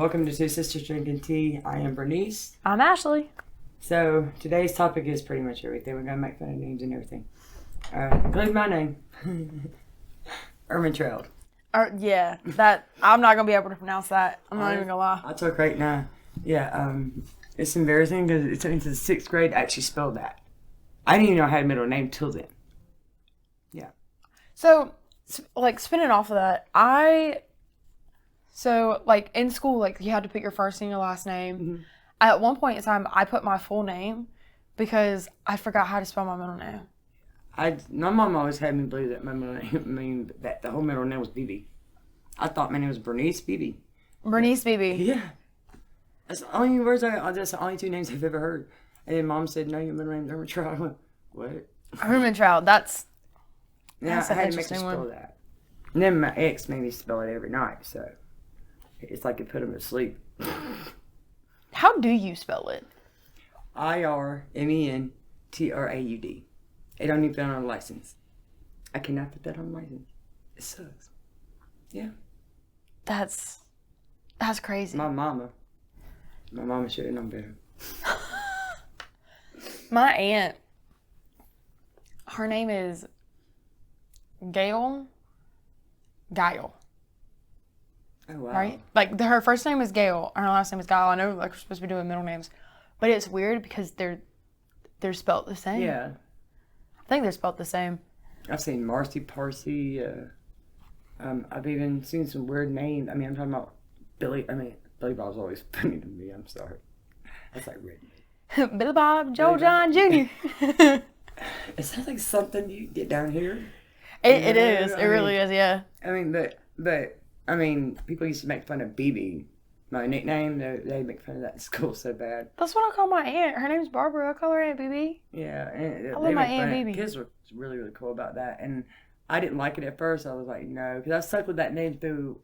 Welcome to Two Sisters Drinking Tea. I am Brunese. I'm Ashley. So, today's topic is pretty much everything. We're going to make fun of names and everything. Including my name. Ermintrout. Yeah, that I'm not going to be able to pronounce that. I'm not even going to lie. I'll talk right now. Yeah, it's embarrassing because it took me to the 6th grade to actually spell that. I didn't even know I had a middle name till then. Yeah. So, like, spinning off of that, in school, you had to put your first and your last name. Mm-hmm. At one point in time, I put my full name because I forgot how to spell my middle name. My mom always had me believe that my middle name, that the whole middle name was BB. I thought my name was Bernice BB. Bernice BB. Yeah. That's the only words that's the only two names I've ever heard. And then Mom said, no, your middle name's Ermintrout. I went, what? Ermintrout, that's I an had to make her interesting spell one. that. And then my ex made me spell it every night, so it's like it put him to sleep. How do you spell it? IRMENTRAUD. It don't even put on a license. I cannot put that on a license. It sucks. Yeah. That's crazy. My mama should have known better. My aunt, her name is Gail. Oh, wow. Right? Her first name is Gail, and her last name is Guile. I know, we're supposed to be doing middle names, but it's weird because they're spelled the same. Yeah. I think they're spelled the same. I've seen Marcy Parsi. I've even seen some weird names. I mean, I'm talking about Billy. Billy Bob's always funny to me. I'm sorry. That's like written. Billy Bob, Joe John Jr. It sounds like something you get down here. It is. It really is, yeah. I mean, people used to make fun of BB. My nickname, they make fun of that in school so bad. That's what I call my aunt. Her name's Barbara. I call her Aunt BB. Yeah. And I love my Aunt BB. Kids were really, really cool about that. And I didn't like it at first. I was like, no. Because I stuck with that name through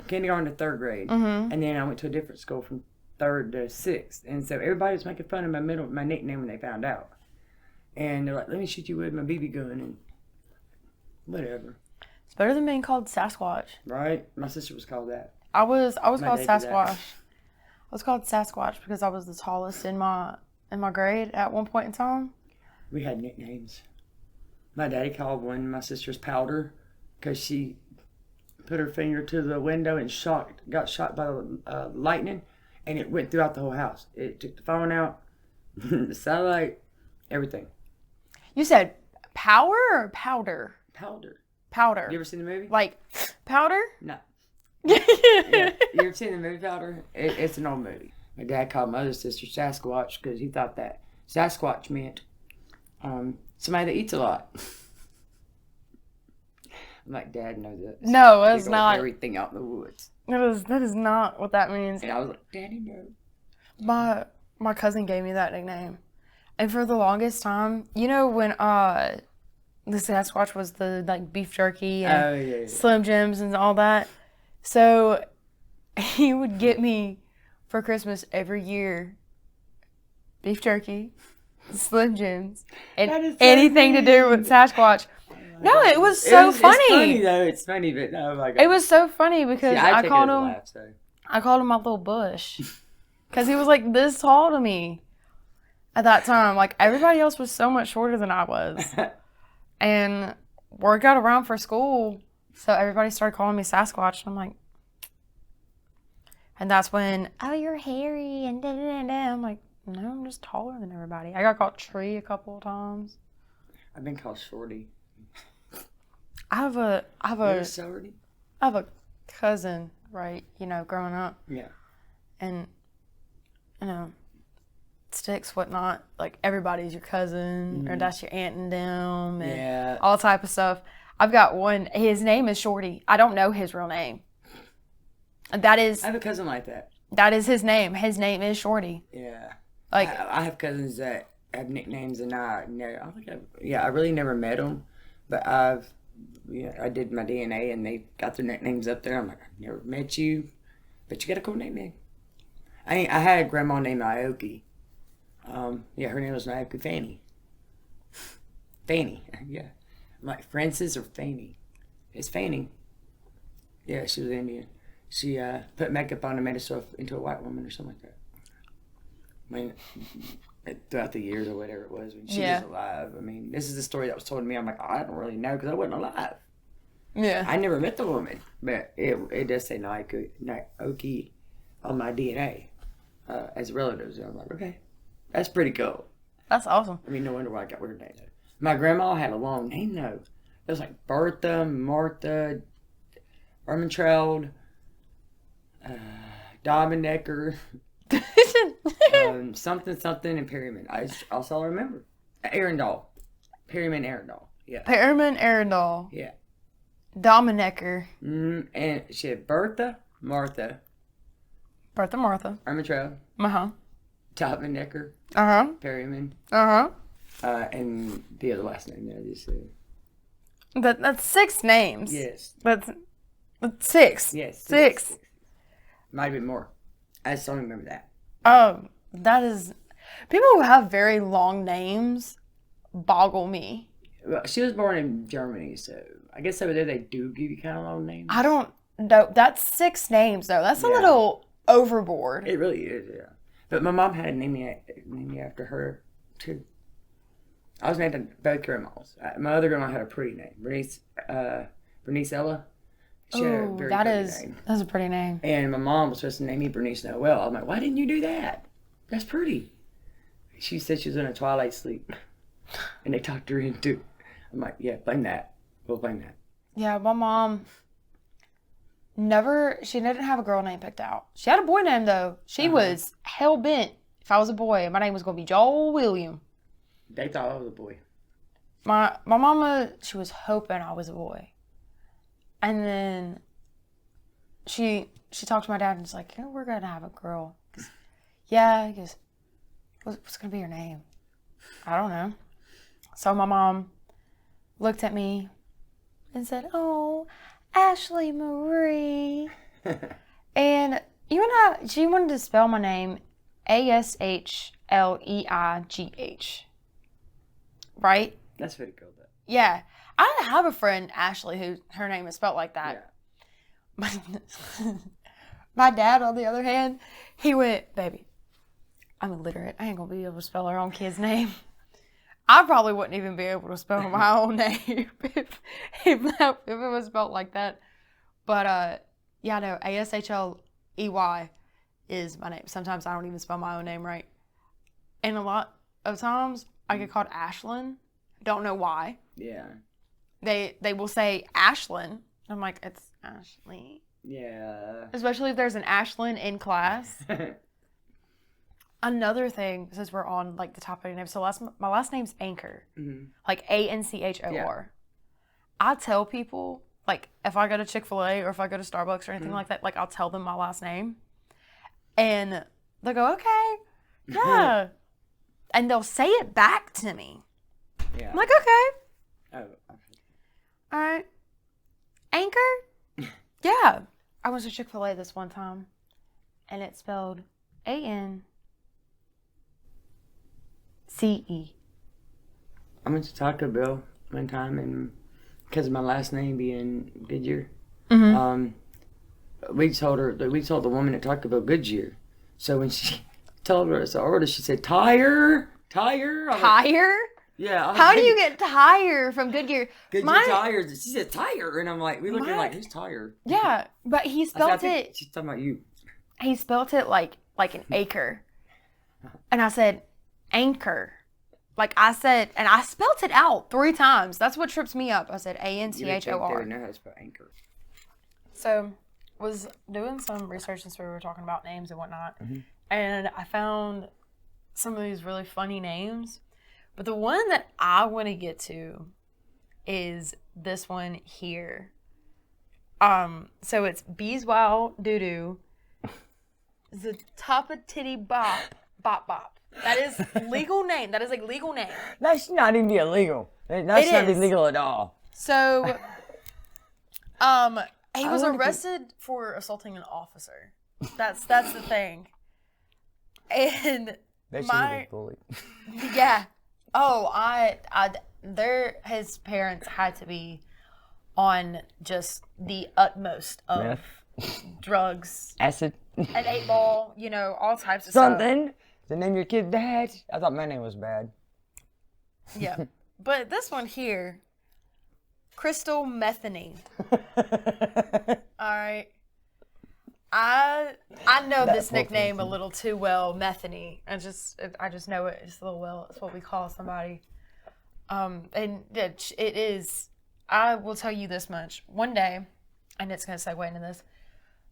kindergarten to 3rd grade. Mm-hmm. And then I went to a different school from 3rd to 6th. And so everybody was making fun of my nickname when they found out. And they're like, let me shoot you with my BB gun. And whatever. It's better than being called Sasquatch. Right? My sister was called that. I was called Sasquatch. That. I was called Sasquatch because I was the tallest in my grade at one point in time. We had nicknames. My daddy called one my sister's Powder because she put her finger to the window and got shot by the lightning, and it went throughout the whole house. It took the phone out, the satellite, everything. You said power or powder? Powder. Powder. You ever seen the movie? Like powder? No. Yeah. You ever seen the movie Powder? It's an old movie. My dad called my other sister Sasquatch because he thought that Sasquatch meant somebody that eats a lot. I'm like, Dad knows that. No, it's not. Everything out in the woods. That is not what that means. And I was like, Daddy, no. My cousin gave me that nickname, and for the longest time, you know when the Sasquatch was the beef jerky and Slim Jims and all that. So he would get me for Christmas every year beef jerky, Slim Jims, and anything to do with Sasquatch. No, it was so funny. It's funny though. It's funny, but oh my God. It was so funny because I called him. Laugh, so. I called him my little bush because he was like this tall to me at that time. Like everybody else was so much shorter than I was, and word got around for school, so everybody started calling me Sasquatch. And I'm like, and that's when you're hairy and da da da. I'm like, no, I'm just taller than everybody. I got called Tree a couple of times. I've been called Shorty. I have a Shorty? I have a cousin, right? You know, growing up. Yeah. And sticks, whatnot. Like everybody's your cousin, or that's your aunt and them, and all type of stuff. I've got one. His name is Shorty. I don't know his real name. That is. I have a cousin like that. That is his name. His name is Shorty. Yeah. Like I have cousins that have nicknames, and I really never met them, but I did my DNA, and they got their nicknames up there. I'm like, I never met you, but you got a cool nickname. I had a grandma named Aoki. Her name was Aoki Fanny. Fanny, yeah. I'm like, Francis or Fanny? It's Fanny. Yeah, she was Indian. She put makeup on and made herself into a white woman or something like that. I mean, throughout the years or whatever it was when she was alive. I mean, this is the story that was told to me. I'm like, I don't really know because I wasn't alive. Yeah. I never met the woman, but it does say Naoki on my DNA as relatives. And I'm like, okay, that's pretty cool. That's awesome. I mean, no wonder why I got weird names. My grandma had a long name though. It was like Bertha, Martha, Ermentrold, Dominecker, something and Perryman. I'll still remember. Arundel. Perryman Arundel. Yeah. Perryman Arundel. Yeah. Dominecker. And she had Bertha, Martha. Ermentrold. Dominecker. Perryman. And the other last name that I just said. That's 6 names. Yes. That's 6. Yes. 6. Might have been more. I just don't remember that. That is... People who have very long names boggle me. Well, she was born in Germany, so I guess over there they do give you kind of long names. I don't know. That's 6 names, though. That's a little overboard. It really is, yeah. But my mom had named me after her, too. I was named after both grandmas. My other grandma had a pretty name. Brunese Ella. She had a very pretty name. That's a pretty name. And my mom was supposed to name me Bernice Noel. I'm like, why didn't you do that? That's pretty. She said she was in a twilight sleep. And they talked her into. I'm like, yeah, blame that. We'll blame that. Yeah, my mom she didn't have a girl name picked out. She had a boy name, though. She was hell-bent. If I was a boy, my name was going to be Joel William. They thought I was a boy. My mama, she was hoping I was a boy. And then she talked to my dad and was like, we're going to have a girl. Yeah, he goes, what's going to be your name? I don't know. So my mom looked at me and said, oh, Ashley Marie. And she wanted to spell my name Ashleigh. Right? That's pretty cool, though. Yeah. I have a friend, Ashley, who her name is spelled like that. Yeah. My dad, on the other hand, he went, baby, I'm illiterate. I ain't going to be able to spell our own kid's name. I probably wouldn't even be able to spell my own name if it was spelled like that. But, yeah, no, Ashley is my name. Sometimes I don't even spell my own name right. And a lot of times I get called Ashlyn. Don't know why. Yeah. They will say Ashlyn. I'm like, it's Ashley. Yeah. Especially if there's an Ashlyn in class. Another thing, since we're on like the topic of names, so my last name's Anchor, like Anchor. Yeah. I tell people, like, if I go to Chick-fil-A or if I go to Starbucks or anything like that, like, I'll tell them my last name, and they'll go, okay, yeah, and they'll say it back to me. Yeah. I'm like, okay. Oh. All right. Anchor? Yeah. I went to Chick-fil-A this one time, and it's spelled ANCE. I went to Taco Bell one time, and because of my last name being Goodyear, we told the woman at Taco Bell Goodyear. So when she told us the order, she said, Tire? Tire? Yeah. How do you get tire from Goodyear? Goodyear tires. She said tire, and I'm like, we looked at her like, who's tire? Yeah, but he spelled it. She's talking about you. He spelled it like an acre, and I said anchor. Like I said, and I spelled it out 3 times. That's what trips me up. I said ANCHOR. They would know how to spell anchor. So, was doing some research since we were talking about names and whatnot, and I found some of these really funny names. But the one that I want to get to is this one here. So it's Bees Wow Doo Doo. The top of titty bop bop bop. That is legal name. That is like legal name. That's not even illegal. That's not illegal at all. So, he was arrested for assaulting an officer. That's the thing. And they should have been bullied. Yeah. Oh, his parents had to be on just the utmost of drugs, acid, an 8-ball, all types of stuff. something to name your kid Dad. I thought my name was bad. Yeah, but this one here, crystal methane. All right. I know this nickname a little too well, methane. I just know it just a little well. It's what we call somebody. And it is. I will tell you this much. One day, and it's going to segue into this.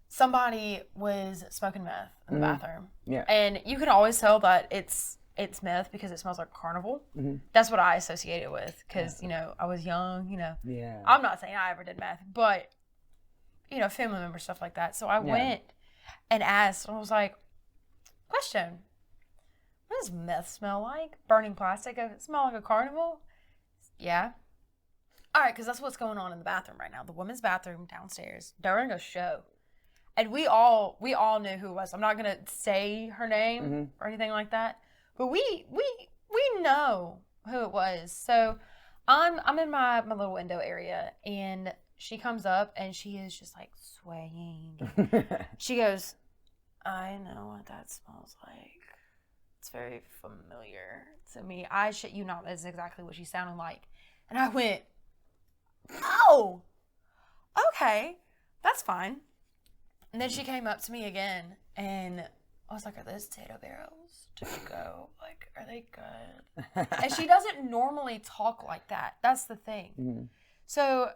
Somebody was smoking meth in the bathroom. Yeah. And you can always tell that it's meth because it smells like carnival. Mm-hmm. That's what I associate it with because I was young. Yeah. I'm not saying I ever did meth, but. Family member stuff like that. So I went and asked, and I was like, question, what does meth smell like? Burning plastic? Does it smell like a carnival? Yeah. All right, because that's what's going on in the bathroom right now. The women's bathroom downstairs during a show. And we all knew who it was. I'm not going to say her name or anything like that. But we know who it was. So I'm in my little window area, and she comes up and she is just like swaying. She goes, I know what that smells like. It's very familiar to me. I shit you not, that's exactly what she sounded like. And I went, oh, okay, that's fine. And then she came up to me again and I was like, are those potato barrels to go? Like, are they good? And she doesn't normally talk like that. That's the thing. Mm-hmm. So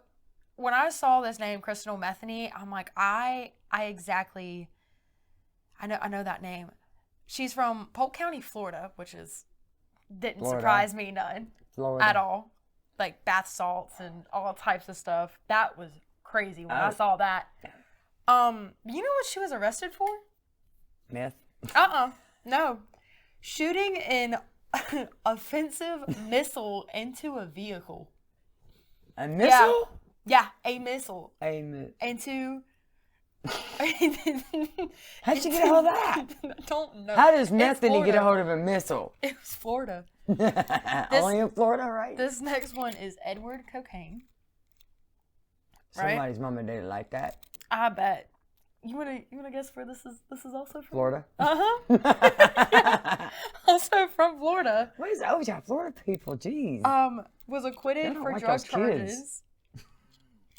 when I saw this name, Crystal Metheny, I'm like, I know that name. She's from Polk County, Florida, which didn't surprise me none at all. Like bath salts and all types of stuff. That was crazy when I saw that. You know what she was arrested for? Meth? No. Shooting an offensive missile into a vehicle. A missile? Yeah, a missile. Into... How'd she get a hold of that? I don't know. How does Metheny get a hold of a missile? It was Florida. Only in Florida, right? This next one is Edward Cocaine. Somebody's mama didn't like that. I bet. You wanna guess where this is also from? Florida. Yeah. Also from Florida. What is that? Oh, yeah, Florida people. Jeez. Was acquitted for drug charges.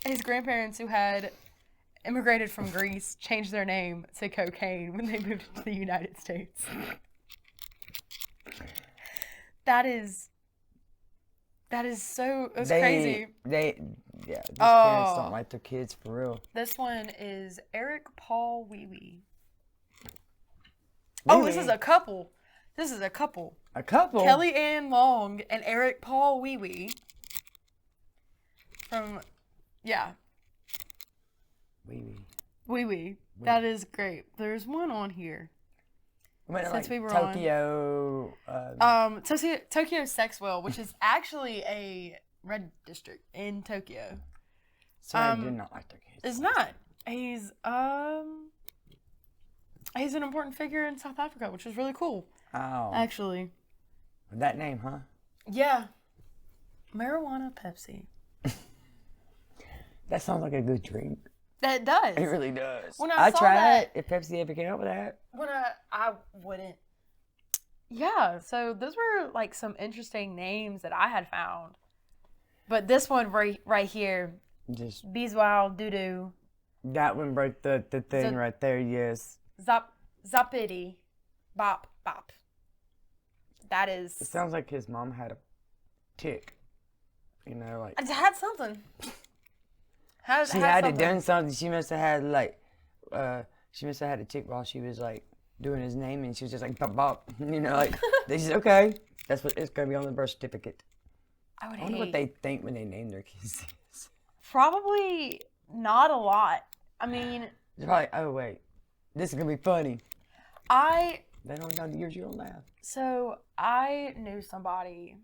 His grandparents, who had immigrated from Greece, changed their name to Cocaine when they moved to the United States. That is so, it's crazy. These parents don't like their kids for real. This one is Eric Paul Wee. Oh, this is a couple. A couple? Kelly Ann Long and Eric Paul Wee. From, yeah. Wee. That is great. There's one on here. Since we were Tokyo. Tokyo Sexwell, which is actually a red district in Tokyo. So I did not like Tokyo. It's not. He's an important figure in South Africa, which is really cool. Oh. Actually. With that name, huh? Yeah. Marijuana Pepsi. That sounds like a good drink. That does. It really does. When I saw try that, it if Pepsi ever came out with that. When I wouldn't. Yeah, so those were like some interesting names that I had found. But this one right here, just Beeswild Doo-Doo. That one broke the thing right there, yes. Zappity. Bop. That is... It sounds like his mom had a tick. You know, like... I had something. She had done something. She must have had a tick while she was like doing his name, and she was just like bop. You know, like this is okay. That's what it's gonna be on the birth certificate. I wonder what they think when they name their kids. Probably not a lot. I mean, they're probably, oh wait, this is gonna be funny. They don't know the years you don't laugh. So I knew somebody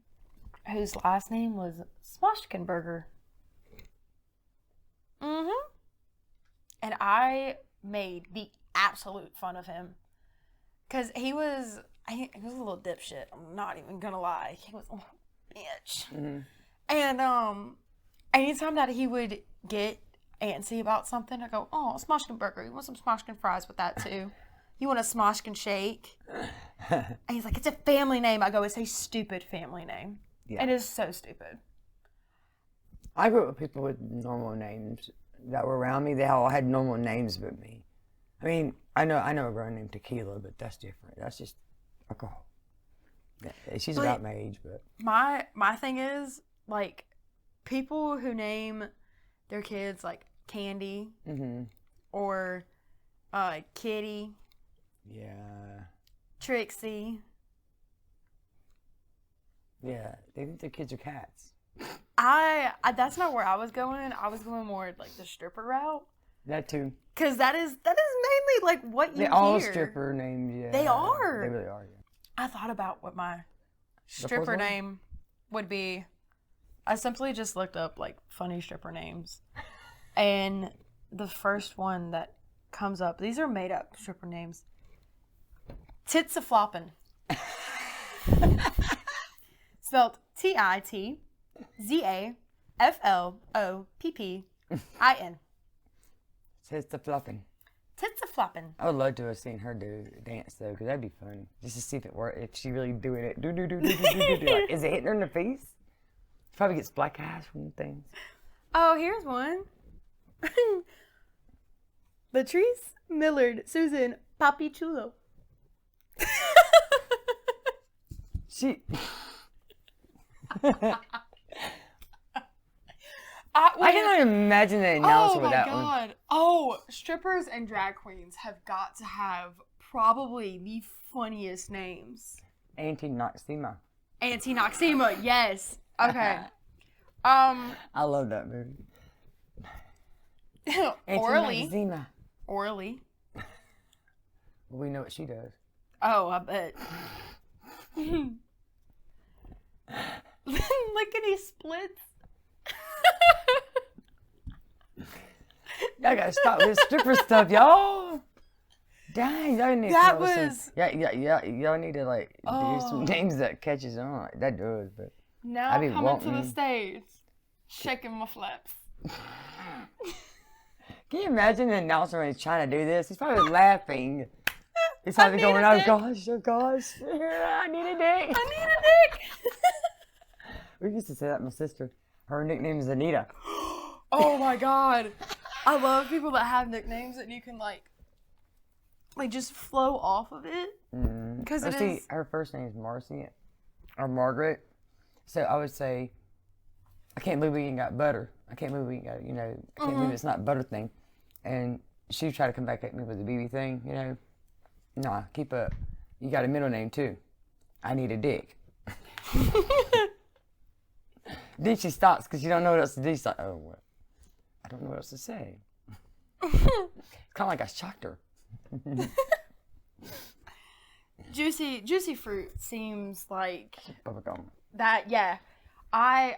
whose last name was Smoshkenberger. Mm-hmm. And I made the absolute fun of him. Because he was a little dipshit. I'm not even going to lie. He was a bitch. Mm-hmm. And anytime that he would get antsy about something, I go, oh, smoshkin burger. You want some smoshkin fries with that too? You want a smoshkin shake? And he's like, it's a family name. I go, it's a stupid family name. Yeah. It is so stupid. I grew up with people with normal names that were around me. They all had normal names but me. I mean, I know a girl named Tequila, but that's different. That's just alcohol. Yeah, she's about my age, but my thing is, like, people who name their kids like Candy or Kitty. Yeah. Trixie. Yeah, they think their kids are cats. I that's not where I was going. I was going more like the stripper route. That too. Because that is mainly like what you hear. They all stripper names, yeah. They are. They really are, yeah. I thought about what my stripper name would be. I simply just looked up like funny stripper names. And the first one that comes up, these are made up stripper names. Tits-a-floppin'. Spelled Titsafloppin. Tits-a-floppin'. Tits-a-floppin'. I would love to have seen her do a dance though, because that'd be fun. Just to see if it worked, if she really doing it. Do. Like, is it hitting her in the face? She probably gets black eyes from things. Oh, here's one. Latrice Millard Susan Papi Chulo. She. I cannot imagine the announcer with that one. Oh my god. Oh, strippers and drag queens have got to have probably the funniest names. Auntie Noxema. Auntie Noxema, yes. Okay. I love that movie. Orally. Noxema. Orally. We know what she does. Oh, I bet. Lickety splits. Y'all gotta stop this stripper stuff, y'all. Dang, y'all need that to was. Y'all need to like do some names that catches on. That does, but now coming to the stage, shaking my flaps. Can you imagine the announcer when he's trying to do this? He's probably laughing. He's probably going, oh gosh, I need a dick. We used to say that to my sister. Her nickname is Anita. Oh my god. I love people that have nicknames that you can like just flow off of it. Because her first name is Marcy or Margaret. So I would say, I can't believe we ain't got butter. I can't believe we ain't got, I can't believe it's not butter thing. And she would try to come back at me with the BB thing, Nah, keep up. You got a middle name too. I need a dick. Then she stops because she don't know what else to do. She's like, oh, well, I don't know what else to say. It's kind of like I shocked her. Juicy fruit seems like Bubblegum. that. Yeah, I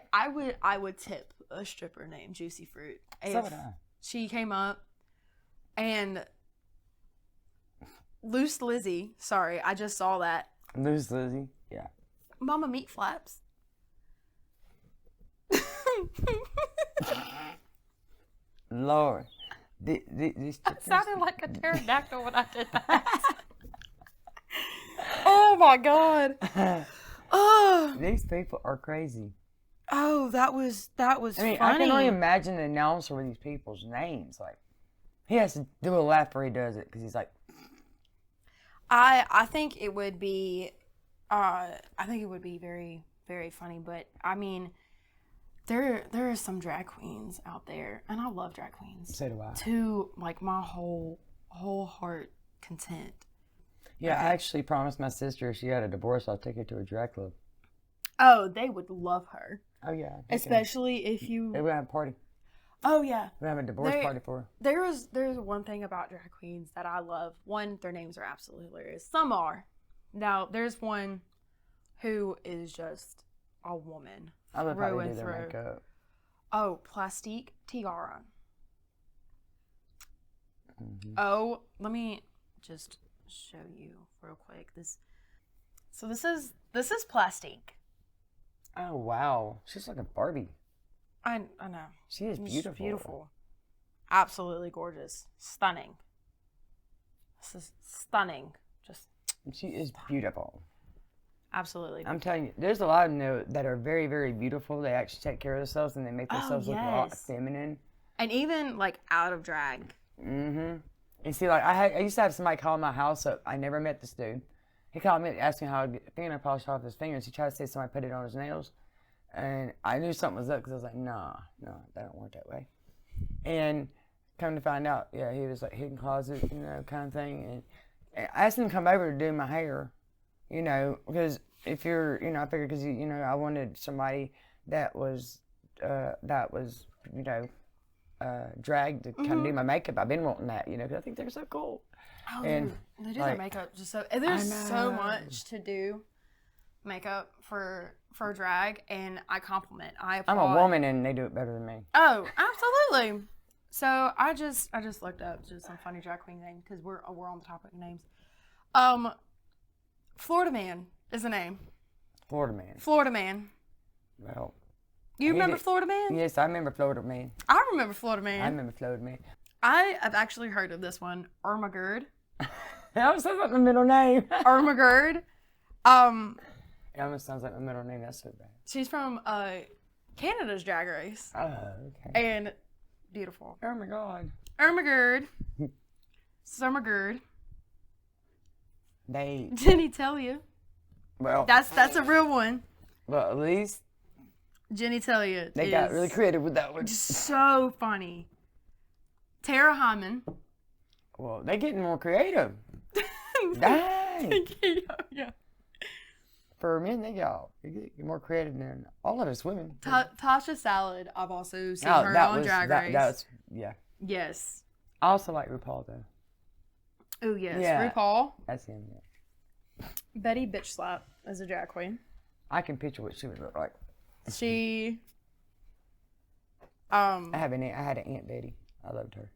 would tip a stripper named Juicy Fruit if she came up. And Loose Lizzie, sorry, I just saw that. Loose Lizzie, yeah. Mama Meat Flaps. Lord. These that sounded like a pterodactyl when I did that. Oh my god. Oh. These people are crazy. Oh, that was funny. I can only imagine the announcer with these people's names. Like, he has to do a laugh before he does it because he's like. I think it would be, very, very funny. But I mean, there are some drag queens out there, and I love drag queens. So do I. To like my whole heart content. Yeah, I actually promised my sister if she got a divorce, I'll take her to a drag club. Oh, they would love her. Oh yeah. Especially if you. They would have a party. Oh yeah. We have a divorce party for her. There's one thing about drag queens that I love. One, their names are absolutely hilarious. Some are. Now there's one who is just a woman. I love how they do their makeup. Oh, Plastique Tiara. Mm-hmm. Oh, let me just show you real quick. This is Plastique. Oh wow, she's like a Barbie. I know. She is beautiful. She's beautiful. absolutely gorgeous. Stunning. This is stunning. Just She is beautiful. absolutely. I'm telling you, there's a lot of them that are very, very beautiful. They actually take care of themselves and they make themselves look a lot feminine. And even like out of drag. Mm-hmm. And see, like I used to have somebody call my house up. I never met this dude. He called me, asked me how to get fingernail polish off his fingers. He tried to say somebody put it on his nails, and I knew something was up because I was like, no, that don't work that way. And come to find out, yeah, he was like hidden closet, kind of thing. And I asked him to come over to do my hair, because if you're, I figured because I wanted somebody that was dragged to kind of do my makeup. I've been wanting that, because I think they're so cool. Oh, and they do their makeup just so. And there's so much to do makeup for drag, and I compliment. I applaud. I'm a woman, and they do it better than me. Oh, absolutely. So I just looked up just some funny drag queen name because we're on the topic of names. Florida Man is the name. Florida Man. Florida Man. Well. You remember Florida Man? Yes, I remember Florida Man. I remember Florida Man. I remember Florida Man. I have actually heard of this one, Ermagerd. It almost sounds like my middle name. Ermagerd. It almost sounds like my middle name. That's so bad. She's from Canada's Drag Race. Oh, okay. And beautiful. Oh my God. Ermagerd. Summergerd. Didn't he tell you? Well. That's a real one. Well, at least. Jenny tell you. They got really creative with that one. So funny. Tara Hyman. Well, they're getting more creative. Dang. Yeah. For men, they get more creative than all of us women. Tasha Salad, I've also seen her on Drag Race. Yeah. Yes. I also like RuPaul, though. Oh, yes. Yeah. RuPaul. That's him, yeah. Betty Bitch Slap is a drag queen. I can picture what she would look like. She... I had an Aunt Betty. I loved her.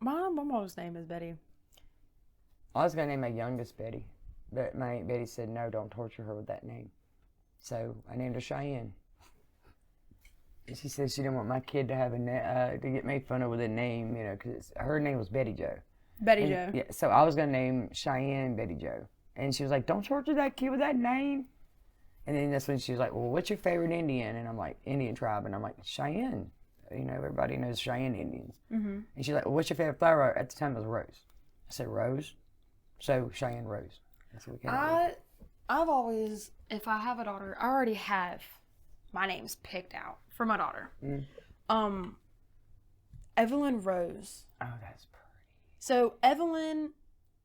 My mom's name is Betty. I was going to name my youngest Betty, but my Aunt Betty said, no, don't torture her with that name. So I named her Cheyenne. And she said she didn't want my kid to have to get made fun of with a name, because her name was Betty Jo. Betty Jo. Yeah, so I was going to name Cheyenne Betty Jo. And she was like, don't torture that kid with that name. And then that's when she was like, well, what's your favorite Indian? And I'm like, Indian tribe. And I'm like, Cheyenne. Everybody knows Cheyenne Indians. Mm-hmm. And she's like, well, what's your favorite flower? At the time, it was rose. I said, rose? So, Cheyenne Rose. That's what we came up with. I've always, if I have a daughter, I already have my names picked out for my daughter. Mm. Evelyn Rose. Oh, that's pretty. So, Evelyn,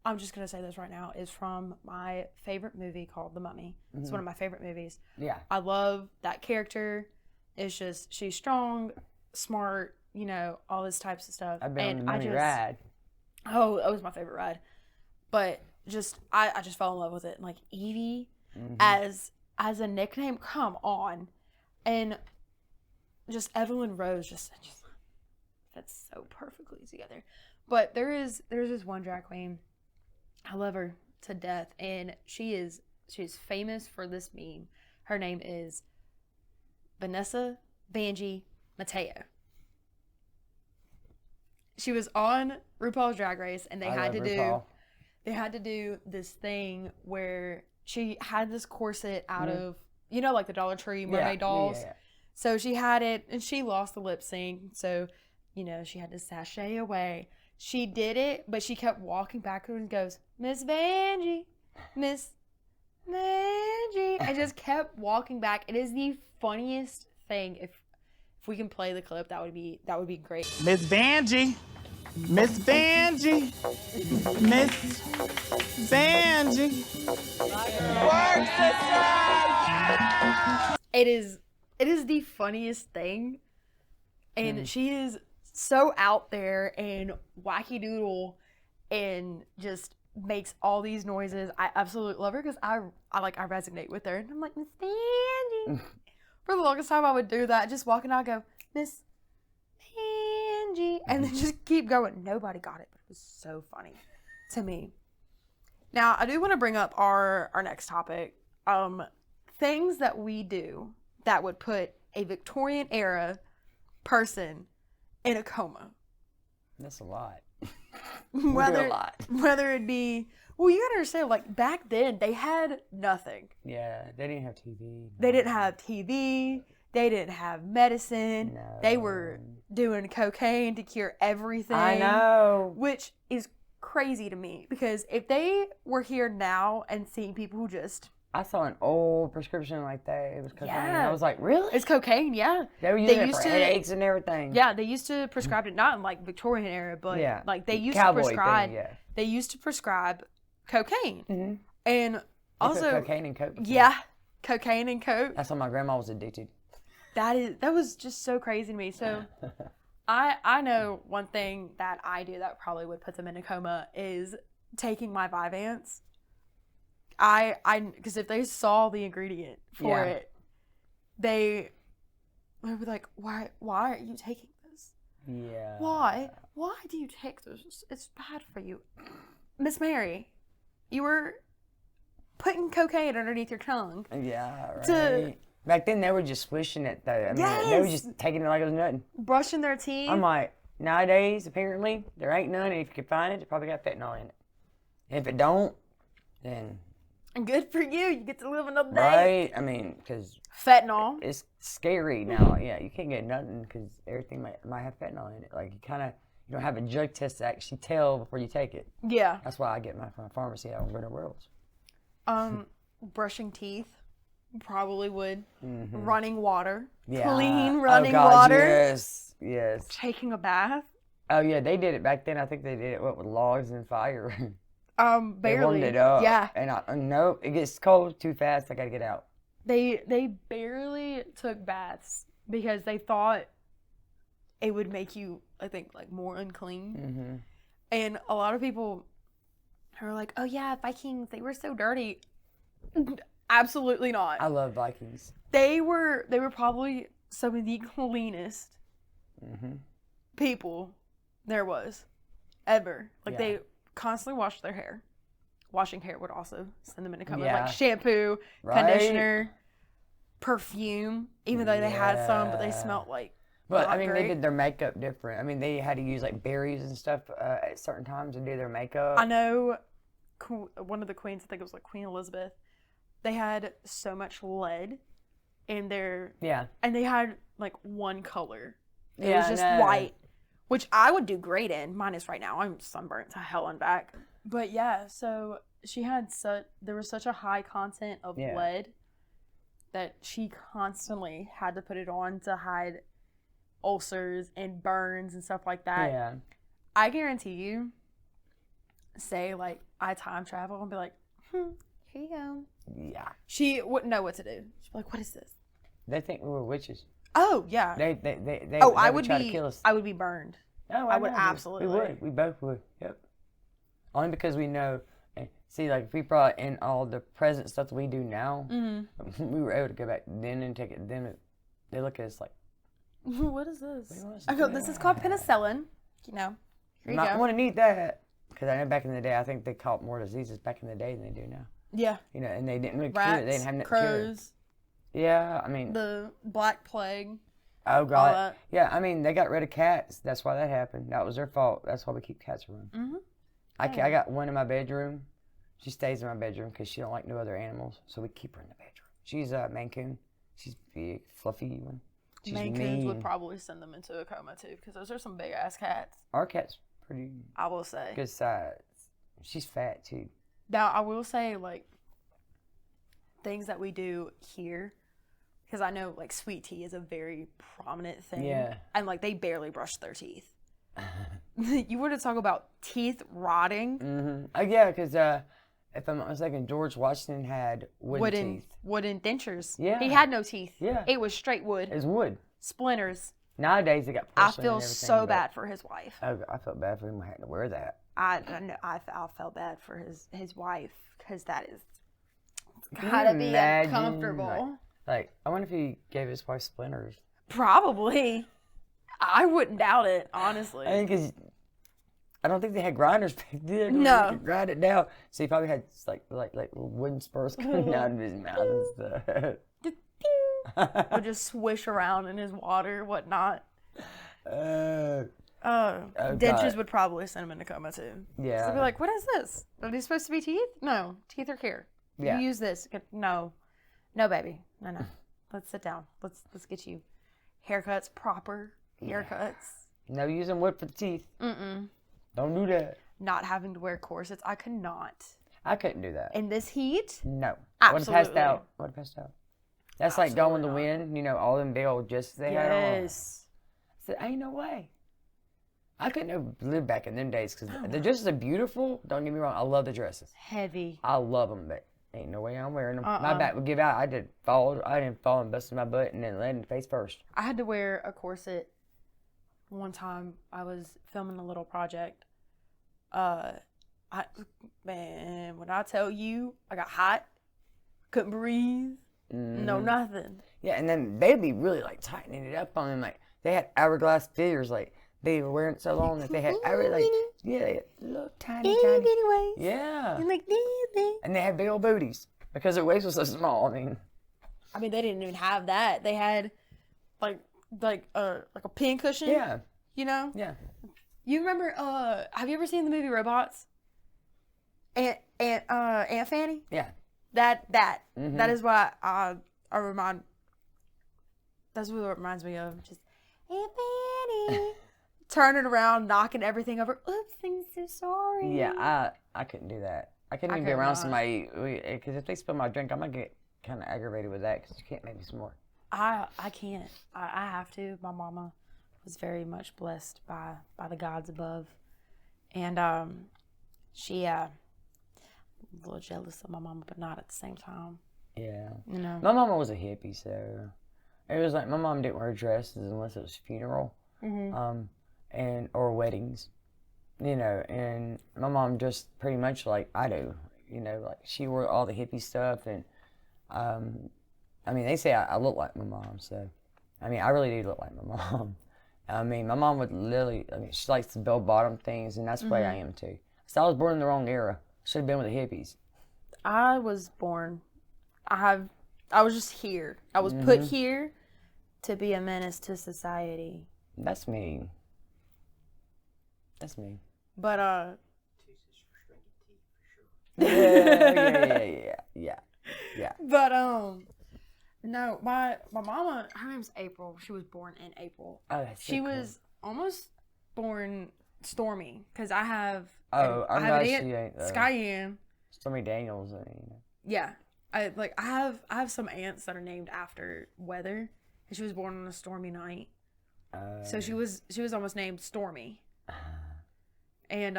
I'm just going to say this right now, is from my favorite movie called The Mummy. Mm-hmm. It's one of my favorite movies. Yeah. I love that character. It's just, she's strong, smart, all this types of stuff. I've been on the Mummy ride. Oh, that was my favorite ride. But just, I just fell in love with it. Like, Evie, as a nickname, come on. And just Evelyn Rose just fits so perfectly together. But there's this one drag queen. I love her to death. And she's famous for this meme. Her name is Vanessa Vanjie Mateo. She was on RuPaul's Drag Race, and they had to do this thing where she had this corset out of, like the Dollar Tree mermaid dolls. Yeah. So she had it, and she lost the lip sync. So, she had to sashay away. She did it, but she kept walking backwards and goes, Miss Vanjie, Miss Vanjie. I just kept walking back. It is the funniest thing. If we can play the clip, that would be great. Miss Vanjie, Miss Vanjie, Miss Vanjie. Work, sister! It is the funniest thing, and she is so out there and wacky doodle, and just makes all these noises. I absolutely love her because I resonate with her, and I'm like, Miss Vanjie. For the longest time, I would do that, just walking out, go, Miss Vanjie, and then just keep going. Nobody got it, but it was so funny to me. Now, I do want to bring up our next topic. Things that we do that would put a Victorian era person in a coma. That's a lot. Whether it be, well, you gotta understand, like, back then, they had nothing. Yeah, they didn't have TV. They didn't have TV. They didn't have medicine. No. They were doing cocaine to cure everything. I know. Which is crazy to me, because if they were here now and seeing people who just... I saw an old prescription like that. It was cocaine. Yeah. I was like, really? It's cocaine, yeah. They were using it for headaches and everything. Yeah, they used to prescribe it, not in like Victorian era, but like they used Cowboy to prescribe. thing, yeah. They used to prescribe cocaine, and They also put cocaine and coke. Yeah, cocaine and coke. That's what my grandma was addicted. That was just so crazy to me. So I know one thing that I do that probably would put them in a coma is taking my Vyvanse. Because if they saw the ingredient for it, they would be like, why are you taking this? Yeah. Why do you take this? It's bad for you. Miss Mary, you were putting cocaine underneath your tongue. Yeah, right. Back then, they were just swishing it, though. I mean, they were just taking it like it was nothing. Brushing their teeth. I'm like, nowadays, apparently, there ain't none. And if you can find it, it probably got fentanyl in it. And if it don't, then... Good for you. You get to live another day. Right? I mean, because... Fentanyl. It's scary now. Yeah, you can't get nothing because everything might have fentanyl in it. Like, you don't have a drug test to actually tell before you take it. Yeah. That's why I get my pharmacy out in Winter Worlds. Brushing teeth. Probably would. Mm-hmm. Running water. Yeah. Clean running God, water. Yes. Taking a bath. Oh, yeah, they did it back then. I think they did it, with logs and fire. Barely. They warmed it up. Yeah. And no, it gets cold too fast. I got to get out. They barely took baths because they thought it would make you, I think, like more unclean. Mm-hmm. And a lot of people are like, oh, yeah, Vikings, they were so dirty. Absolutely not. I love Vikings. They were probably some of the cleanest people there was ever. Like, they constantly washed their hair. Washing hair would also send them in a coma. Like shampoo, conditioner, perfume. Even though they had some, but they smelled like. But I mean, they did their makeup different. I mean, they had to use like berries and stuff at certain times to do their makeup. I know one of the queens, I think it was like Queen Elizabeth, they had so much lead in their. Yeah. And they had like one color. It was just white, which I would do great in. Mine is right now. I'm sunburnt to hell and back. But yeah, so she had there was such a high content of lead that she constantly had to put it on to hide ulcers and burns and stuff like that. Yeah. I guarantee you, say like I time travel and be like, here you go. Yeah. She wouldn't know what to do. She'd be like, what is this? They think we were witches. Oh yeah. They I would try to kill us. I would be burned. Oh, I would absolutely. We would. We both would. Yep. Only because we know. See, like if we brought in all the present stuff that we do now, we were able to go back then and take it. Then they look at us like, what is this? I go, this is called penicillin. You know, here you go. I want to need that because I know back in the day, I think they caught more diseases back in the day than they do now. Yeah. You know, and they didn't really Rats, cure it. They didn't have nothing crows. Yeah, I mean the Black Plague. Oh God. Yeah, I mean they got rid of cats. That's why that happened. That was their fault. That's why we keep cats around. Mm-hmm. I got one in my bedroom. She stays in my bedroom because she don't like no other animals, so we keep her in the bedroom. She's a Maine Coon. She's big, fluffy one. She's Maine Coons would probably send them into a coma too, because those are some big ass cats. Our cat's pretty. I will say. Good size. She's fat too. Now I will say like things that we do here, because I know like sweet tea is a very prominent thing. Yeah. And like they barely brush their teeth. You were to talk about teeth rotting. Mm-hmm. Oh yeah, because if I'm not mistaken, George Washington had wooden teeth. Wooden dentures. Yeah. He had no teeth. Yeah. It was straight wood. It was wood. Splinters. Nowadays they got porcelain. I feel so bad for his wife. Oh, I felt bad for him having to wear that. I felt bad for his wife, because that is gotta be uncomfortable. Like I wonder if he gave his wife splinters. Probably. I wouldn't doubt it, honestly. I think I don't think they had grinders back then. No. You could grind it down. So he probably had like little wooden spurs coming out of his mouth and stuff. Would just swish around in his water, whatnot. dentures would probably send him into coma too. Yeah. They'd be like, what is this? Are these supposed to be teeth? No, teeth are here. Yeah. You use this. No, baby. No. Let's sit down. Let's get you haircuts, proper haircuts. No using wood for the teeth. Don't do that. Not having to wear corsets. I could not. I couldn't do that. In this heat? No. Absolutely. Would have passed out. That's like going the wind, all them big old dresses they had on. Yes. I said, ain't no way. I couldn't have lived back in them days because the dresses are beautiful. Don't get me wrong. I love the dresses. Heavy. I love them, but ain't no way I'm wearing them. My back would give out. I didn't fall and busted my butt and then landed face first. I had to wear a corset one time. I was filming a little project. When I tell you, I got hot, couldn't breathe, no nothing. Yeah, and then they'd be really like tightening it up on them. Like they had hourglass figures, like they were wearing it so long that they had they had little tiny. Anyways. Yeah. And and they had big old booties because their waist was so small. I mean, they didn't even have that. They had like a pin cushion. Yeah. Yeah. You remember? Have you ever seen the movie Robots? Aunt Fanny. Yeah. That is what I remind. That's what it reminds me of. Just Aunt Fanny, turning around, knocking everything over. Oops, I'm so sorry. Yeah, I couldn't do that. I couldn't even be around somebody because if they spill my drink, I'm gonna get kind of aggravated with that because you can't make me some more. I can't. I have to. My mama was very much blessed by the gods above, and she a little jealous of my mama, but not at the same time. Yeah. My mama was a hippie, so it was like my mom didn't wear dresses unless it was funeral, or weddings, and my mom just pretty much like I do, like she wore all the hippie stuff, and I mean they say I look like my mom, so I mean I really do look like my mom. I mean my mom would literally, she likes to bell bottom things, and that's the way I am too. So I was born in the wrong era. Should have been with the hippies. I was born. I was just here. I was put here to be a menace to society. That's me. But Yeah. But no, my mama, her name's April. She was born in April. Oh, that's so She cool. was almost born Stormy because I have Oh, I I'm have not. an She aunt, ain't. Skyanne. Stormy Daniels. Yeah, I have some aunts that are named after weather, and she was born on a stormy night. So she was almost named Stormy. And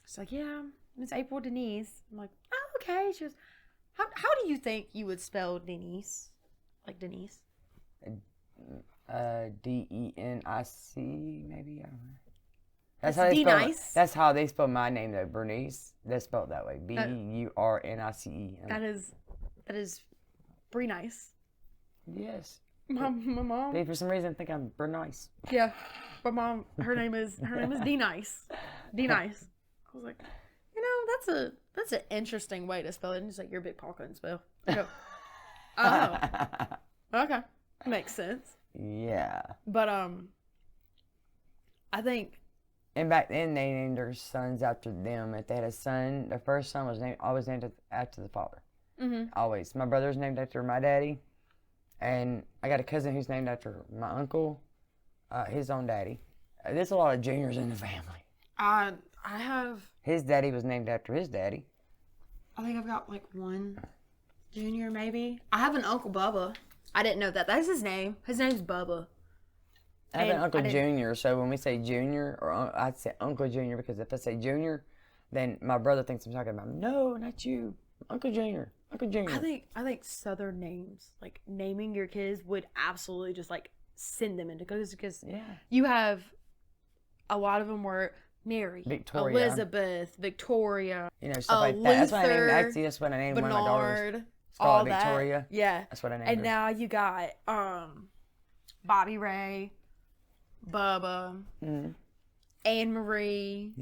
she's like, yeah, Miss April Denise. I'm like, oh, okay. She goes, how do you think you would spell Denise? Like Denise? Denice, maybe. I don't know. That's how they spell my name though, Brunese. They spell it that way. Burnice. That is Brenice. Yes. My mom. They for some reason think I'm Bernice. Yeah, my mom. Her name is D-Nice. D-Nice. I was like, that's an interesting way to spell it. And she's like, your Big Paul couldn't spell. I go, oh, okay, makes sense. Yeah. But I think. And back then they named their sons after them. If they had a son, the first son was always named after the father. Always. My brother's named after my daddy. And I got a cousin who's named after my uncle, his own daddy. There's a lot of juniors in the family. I have. His daddy was named after his daddy. I think I've got like one junior, maybe. I have an Uncle Bubba. I didn't know that. That's his name. His name's Bubba. I have an Uncle Junior, so when we say junior, or I'd say Uncle Junior, because if I say junior, then my brother thinks I'm talking about him. No, not you. Uncle Junior. Uncle Junior. I think Southern names, like naming your kids, would absolutely just like send them into because you have a lot of them were Mary, Victoria, Elizabeth, Victoria, stuff like that. That's what I named. Actually, that's what I named Bernard, one of my daughters. All Victoria. That. Yeah, that's what I named And her. now you got Bobby Ray, Bubba, Anne Marie,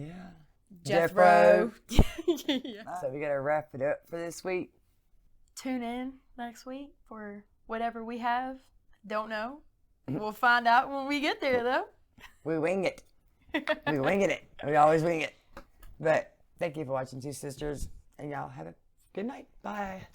Jethro. Yeah. So we gotta wrap it up for this week. Tune in next week for whatever we have. Don't know. We'll find out when we get there, though. We wing it. We winging it. We always wing it. But thank you for watching Two Sisters, and y'all have a good night. Bye.